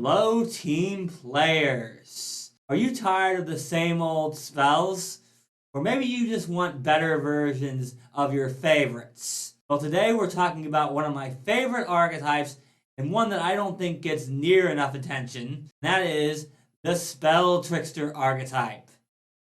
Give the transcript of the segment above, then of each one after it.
Hello, team players. Are you tired of the same old spells? Or maybe you just want better versions of your favorites. Well, today we're talking about one of my favorite archetypes and one that I don't think gets near enough attention. That is the Spell Trickster Archetype.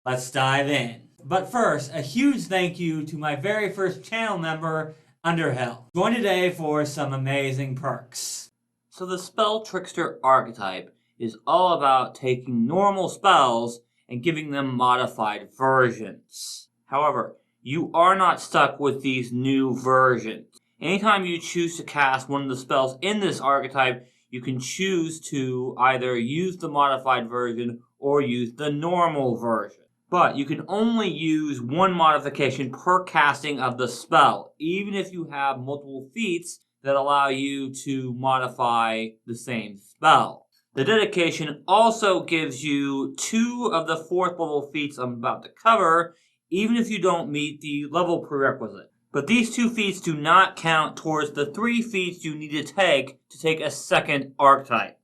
Let's dive in. But first, a huge thank you to my very first channel member, Underhill. Join today for some amazing perks. So the Spell Trickster Archetype is all about taking normal spells and giving them modified versions. However, you are not stuck with these new versions. Anytime you choose to cast one of the spells in this archetype, you can choose to either use the modified version or use the normal version. But you can only use one modification per casting of the spell, even if you have multiple feats that allow you to modify the same spell. The dedication also gives you 2 of the 4th level feats I'm about to cover, even if you don't meet the level prerequisite. But these 2 feats do not count towards the 3 feats you need to take a second archetype.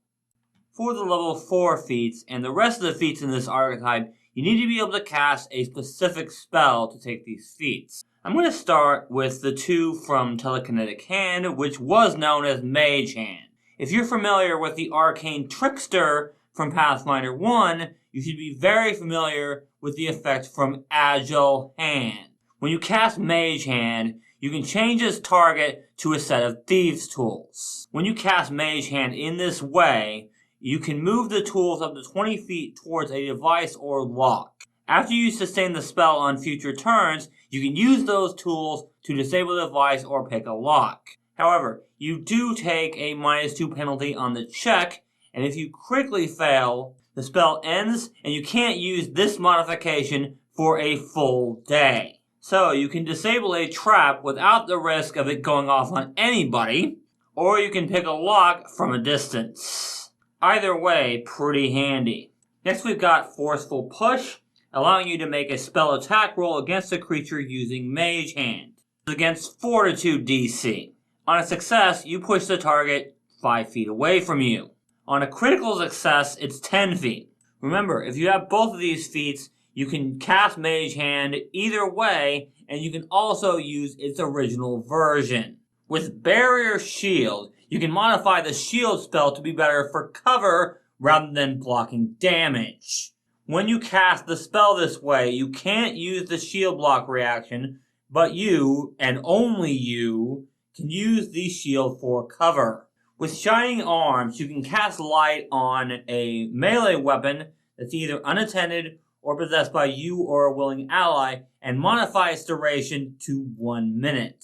For the level 4 feats and the rest of the feats in this archetype, you need to be able to cast a specific spell to take these feats. I'm going to start with the 2 from Telekinetic Hand, which was known as Mage Hand. If you're familiar with the Arcane Trickster from Pathfinder 1, you should be very familiar with the effect from Agile Hand. When you cast Mage Hand, you can change its target to a set of Thieves' tools. When you cast Mage Hand in this way, you can move the tools up to 20 feet towards a device or lock. After you sustain the spell on future turns, you can use those tools to disable the device or pick a lock. However, you do take a -2 penalty on the check, and if you critically fail, the spell ends and you can't use this modification for a full day. So you can disable a trap without the risk of it going off on anybody, or you can pick a lock from a distance. Either way, pretty handy. Next we've got Forceful Push, allowing you to make a spell attack roll against a creature using Mage Hand. Against Fortitude DC. On a success, you push the target 5 feet away from you. On a critical success, it's 10 feet. Remember, if you have both of these feats, you can cast Mage Hand either way, and you can also use its original version. With Barrier Shield, you can modify the shield spell to be better for cover rather than blocking damage. When you cast the spell this way, you can't use the shield block reaction, but you, and only you, can use the shield for cover. With Shining Arms, you can cast light on a melee weapon that's either unattended or possessed by you or a willing ally, and modify its duration to 1 minute.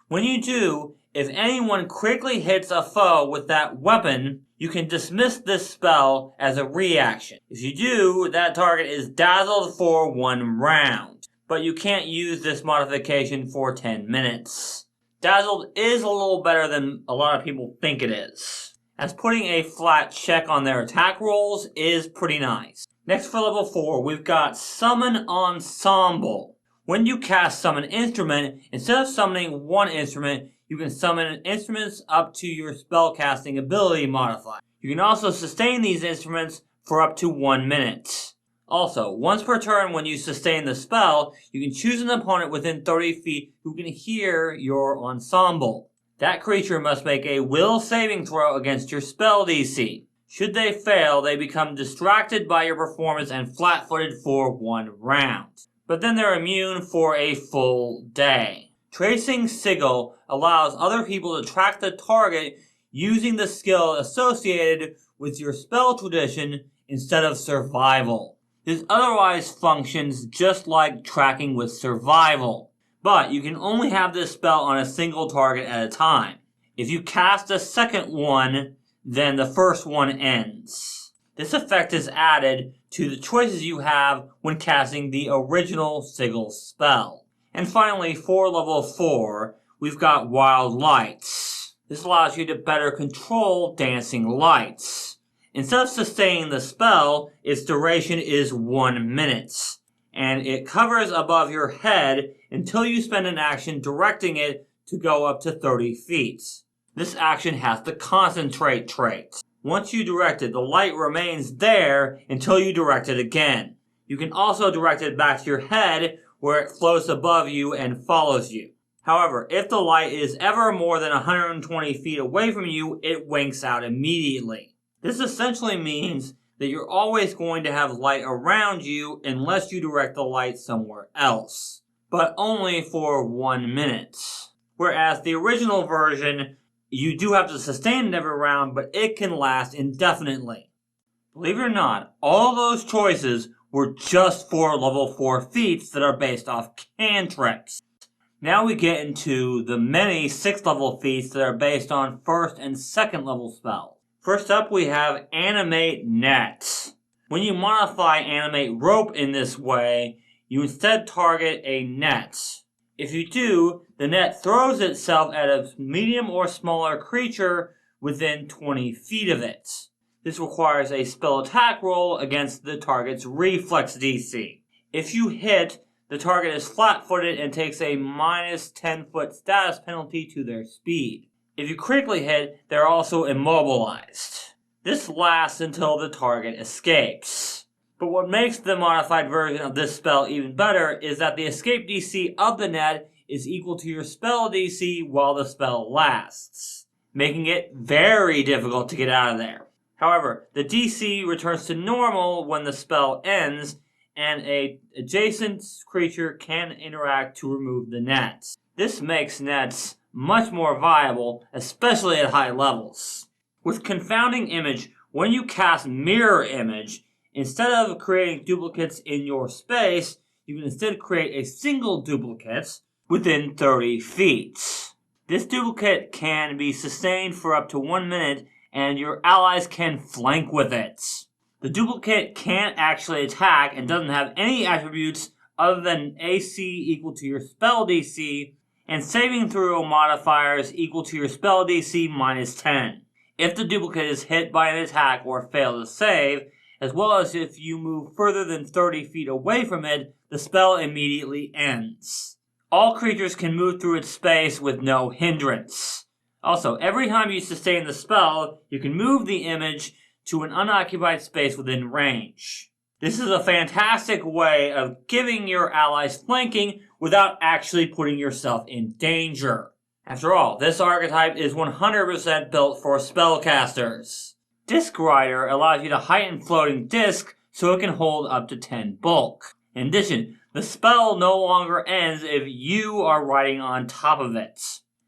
When you do, if anyone critically hits a foe with that weapon, you can dismiss this spell as a reaction. If you do, that target is dazzled for 1 round, but you can't use this modification for 10 minutes. Dazzled is a little better than a lot of people think it is, as putting a flat check on their attack rolls is pretty nice. Next for level 4, we've got Summon Ensemble. When you cast Summon Instrument, instead of summoning 1 instrument, you can summon instruments up to your spellcasting ability modifier. You can also sustain these instruments for up to 1 minute. Also, once per turn when you sustain the spell, you can choose an opponent within 30 feet who can hear your ensemble. That creature must make a will saving throw against your spell DC. Should they fail, they become distracted by your performance and flat-footed for 1 round. But then they're immune for a full day. Tracing Sigil allows other people to track the target using the skill associated with your spell tradition instead of survival. This otherwise functions just like tracking with survival, but you can only have this spell on a single target at a time. If you cast a second one, then the first one ends. This effect is added to the choices you have when casting the original Sigil spell. And finally, for level 4, we've got Wild Lights. This allows you to better control dancing lights. Instead of sustaining the spell, its duration is 1 minute, and it covers above your head until you spend an action directing it to go up to 30 feet. This action has the Concentrate trait. Once you direct it, the light remains there until you direct it again. You can also direct it back to your head where it floats above you and follows you. However, if the light is ever more than 120 feet away from you, it winks out immediately. This essentially means that you're always going to have light around you unless you direct the light somewhere else, but only for 1 minute. Whereas the original version, you do have to sustain it every round, but it can last indefinitely. Believe it or not, all those choices were just for level 4 feats that are based off cantrips. Now we get into the many 6th level feats that are based on 1st and 2nd level spells. First up, we have Animate Net. When you modify Animate Rope in this way, you instead target a net. If you do, the net throws itself at a medium or smaller creature within 20 feet of it. This requires a spell attack roll against the target's reflex DC. If you hit, the target is flat-footed and takes a minus 10-foot status penalty to their speed. If you critically hit, they're also immobilized. This lasts until the target escapes. But what makes the modified version of this spell even better is that the escape DC of the net is equal to your spell DC while the spell lasts, making it very difficult to get out of there. However, the DC returns to normal when the spell ends, and an adjacent creature can interact to remove the nets. This makes nets much more viable, especially at high levels. With Confounding Image, when you cast Mirror Image, instead of creating duplicates in your space, you can instead create a single duplicate within 30 feet. This duplicate can be sustained for up to 1 minute, and your allies can flank with it. The duplicate can't actually attack and doesn't have any attributes other than AC equal to your spell DC, and saving throw modifiers equal to your spell DC minus 10. If the duplicate is hit by an attack or fails to save, as well as if you move further than 30 feet away from it, the spell immediately ends. All creatures can move through its space with no hindrance. Also, every time you sustain the spell, you can move the image to an unoccupied space within range. This is a fantastic way of giving your allies flanking without actually putting yourself in danger. After all, this archetype is 100% built for spellcasters. Disc Rider allows you to heighten floating disc so it can hold up to 10 bulk. In addition, the spell no longer ends if you are riding on top of it.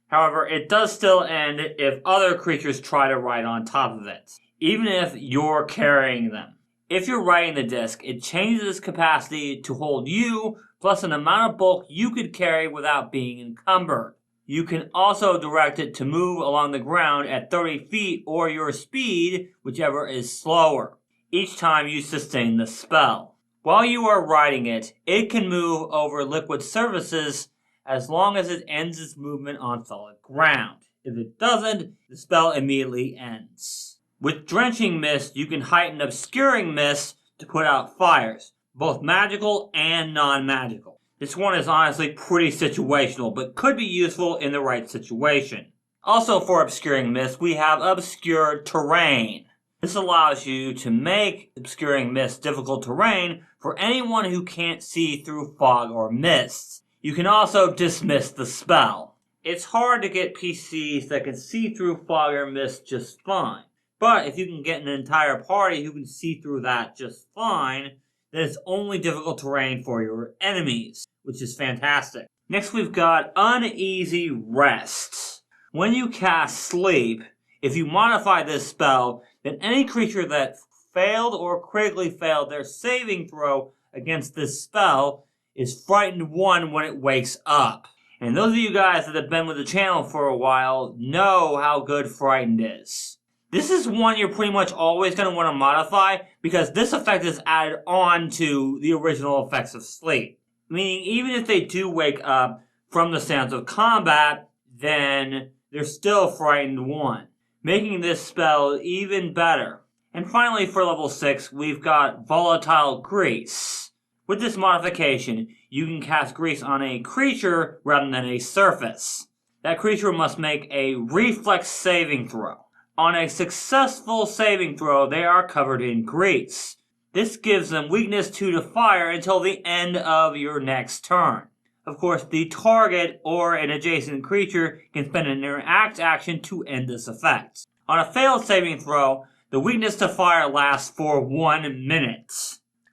However, it does still end if other creatures try to ride on top of it, even if you're carrying them. If you're riding the disc, it changes its capacity to hold you, plus an amount of bulk you could carry without being encumbered. You can also direct it to move along the ground at 30 feet or your speed, whichever is slower, each time you sustain the spell. While you are riding it, it can move over liquid surfaces as long as it ends its movement on solid ground. If it doesn't, the spell immediately ends. With Drenching Mist, you can heighten Obscuring Mist to put out fires, both magical and non-magical. This one is honestly pretty situational, but could be useful in the right situation. Also for Obscuring Mist, we have Obscured Terrain. This allows you to make Obscuring Mist difficult terrain for anyone who can't see through fog or mist. You can also dismiss the spell. It's hard to get PCs that can see through fog or mist just fine. But if you can get an entire party who can see through that just fine, then it's only difficult terrain for your enemies, which is fantastic. Next we've got Uneasy Rest. When you cast Sleep, if you modify this spell, then any creature that failed or critically failed their saving throw against this spell is frightened 1 when it wakes up. And those of you guys that have been with the channel for a while know how good frightened is. This is one you're pretty much always going to want to modify because this effect is added on to the original effects of sleep. Meaning even if they do wake up from the sounds of combat, then they're still frightened 1, making this spell even better. And finally for level 6, we've got Volatile Grease. With this modification, you can cast Grease on a creature rather than a surface. That creature must make a reflex saving throw. On a successful saving throw, they are covered in grease. This gives them weakness 2 to fire until the end of your next turn. Of course, the target or an adjacent creature can spend an interact action to end this effect. On a failed saving throw, the weakness to fire lasts for 1 minute.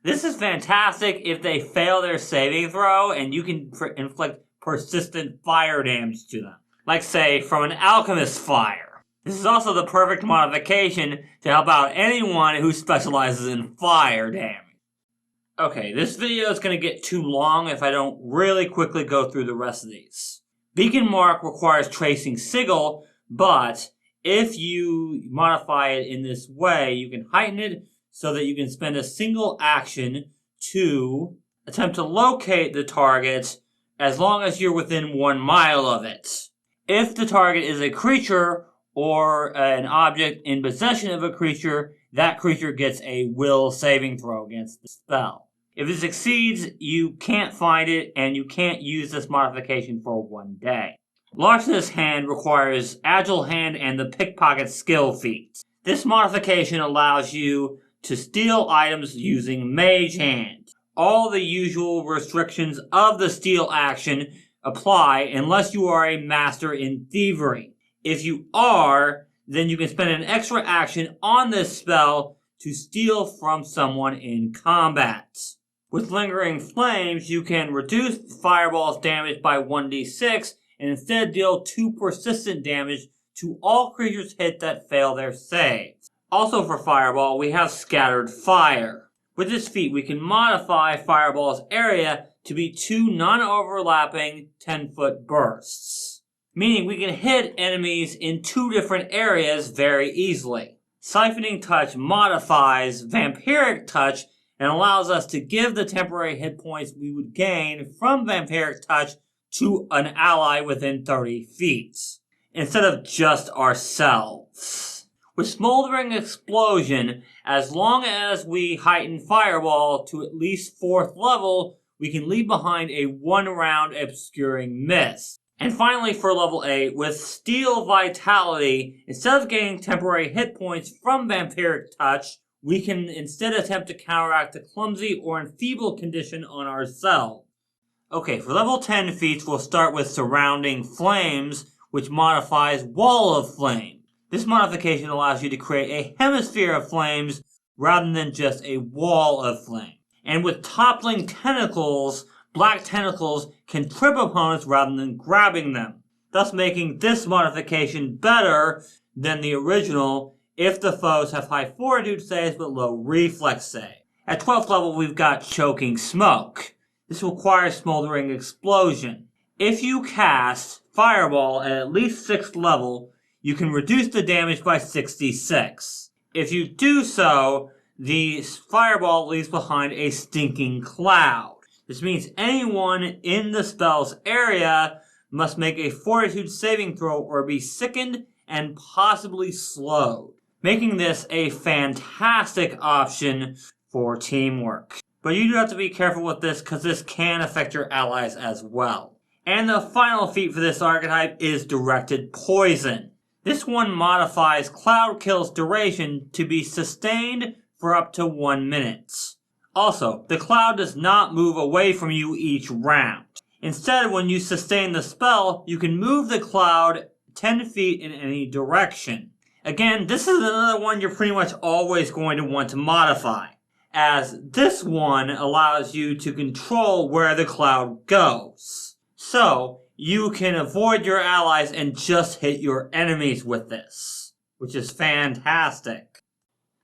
This is fantastic if they fail their saving throw and you can inflict persistent fire damage to them. Like, say, from an alchemist fire. This is also the perfect modification to help out anyone who specializes in fire damage. Okay, this video is going to get too long if I don't really quickly go through the rest of these. Beacon Mark requires tracing sigil, but if you modify it in this way, you can heighten it so that you can spend a single action to attempt to locate the target as long as you're within 1 mile of it. If the target is a creature or an object in possession of a creature, that creature gets a will saving throw against the spell. If it succeeds, you can't find it and you can't use this modification for 1 day. Larcenous Hand requires Agile Hand and the Pickpocket skill feat. This modification allows you to steal items using Mage Hand. All the usual restrictions of the steal action apply unless you are a master in thievery. If you are, then you can spend an extra action on this spell to steal from someone in combat. With Lingering Flames, you can reduce Fireball's damage by 1d6 and instead deal 2 persistent damage to all creatures hit that fail their saves. Also for Fireball, we have Scattered Fire. With this feat, we can modify Fireball's area to be 2 non-overlapping 10-foot bursts, meaning we can hit enemies in 2 different areas very easily. Siphoning Touch modifies Vampiric Touch and allows us to give the temporary hit points we would gain from Vampiric Touch to an ally within 30 feet, instead of just ourselves. With Smoldering Explosion, as long as we heighten Fireball to at least 4th level, we can leave behind a 1-round obscuring mist. And finally, for level 8, with Steel Vitality, instead of gaining temporary hit points from Vampiric Touch, we can instead attempt to counteract the clumsy or enfeebled condition on ourselves. Okay, for level 10 feats, we'll start with Surrounding Flames, which modifies Wall of Flame. This modification allows you to create a hemisphere of flames rather than just a wall of flame. And with Toppling Tentacles, Black Tentacles can trip opponents rather than grabbing them, thus making this modification better than the original if the foes have high fortitude saves but low reflex save. At 12th level, we've got Choking Smoke. This requires Smoldering Explosion. If you cast Fireball at least 6th level, you can reduce the damage by 66. If you do so, the Fireball leaves behind a stinking cloud. This means anyone in the spell's area must make a fortitude saving throw or be sickened and possibly slowed, making this a fantastic option for teamwork. But you do have to be careful with this because this can affect your allies as well. And the final feat for this archetype is Directed Poison. This one modifies Cloud Kill's duration to be sustained for up to 1 minute. Also, the cloud does not move away from you each round. Instead, when you sustain the spell, you can move the cloud 10 feet in any direction. Again, this is another one you're pretty much always going to want to modify, as this one allows you to control where the cloud goes. So, you can avoid your allies and just hit your enemies with this, which is fantastic.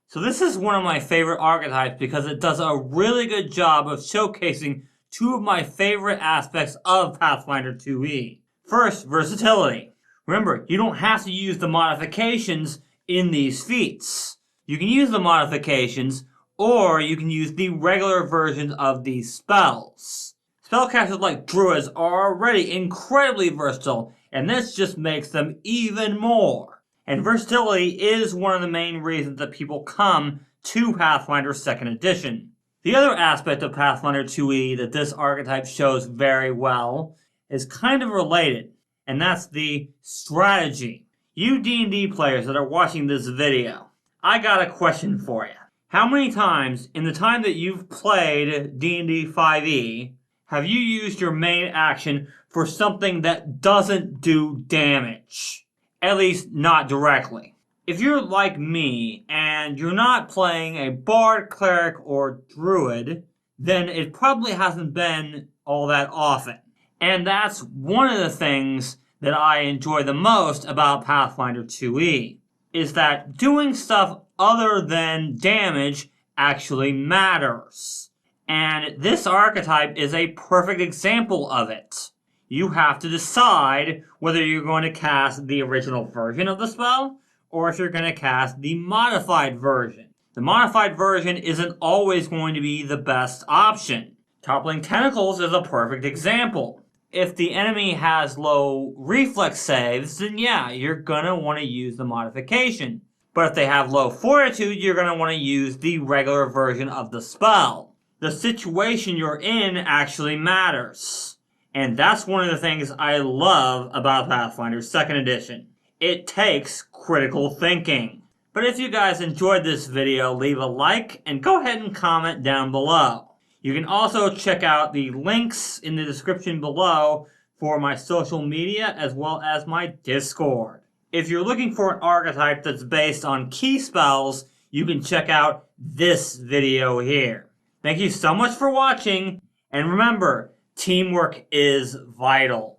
So this is one of my favorite archetypes because it does a really good job of showcasing 2 of my favorite aspects of Pathfinder 2e. First, versatility. Remember, you don't have to use the modifications in these feats. You can use the modifications, or you can use the regular versions of these spells. Spellcasters like Druids are already incredibly versatile, and this just makes them even more. And versatility is one of the main reasons that people come to Pathfinder 2nd Edition. The other aspect of Pathfinder 2e that this archetype shows very well is kind of related, and that's the strategy. You D&D players that are watching this video, I got a question for you. How many times in the time that you've played D&D 5e have you used your main action for something that doesn't do damage? At least not directly. If you're like me and you're not playing a bard, cleric, or druid, then it probably hasn't been all that often. And that's one of the things that I enjoy the most about Pathfinder 2e, is that doing stuff other than damage actually matters. And this archetype is a perfect example of it. You have to decide whether you're going to cast the original version of the spell, or if you're going to cast the modified version. The modified version isn't always going to be the best option. Toppling Tentacles is a perfect example. If the enemy has low reflex saves, then yeah, you're going to want to use the modification. But if they have low fortitude, you're going to want to use the regular version of the spell. The situation you're in actually matters. And that's one of the things I love about Pathfinder 2nd Edition. It takes critical thinking. But if you guys enjoyed this video, leave a like and go ahead and comment down below. You can also check out the links in the description below for my social media as well as my Discord. If you're looking for an archetype that's based on key spells, you can check out this video here. Thank you so much for watching, and remember, teamwork is vital.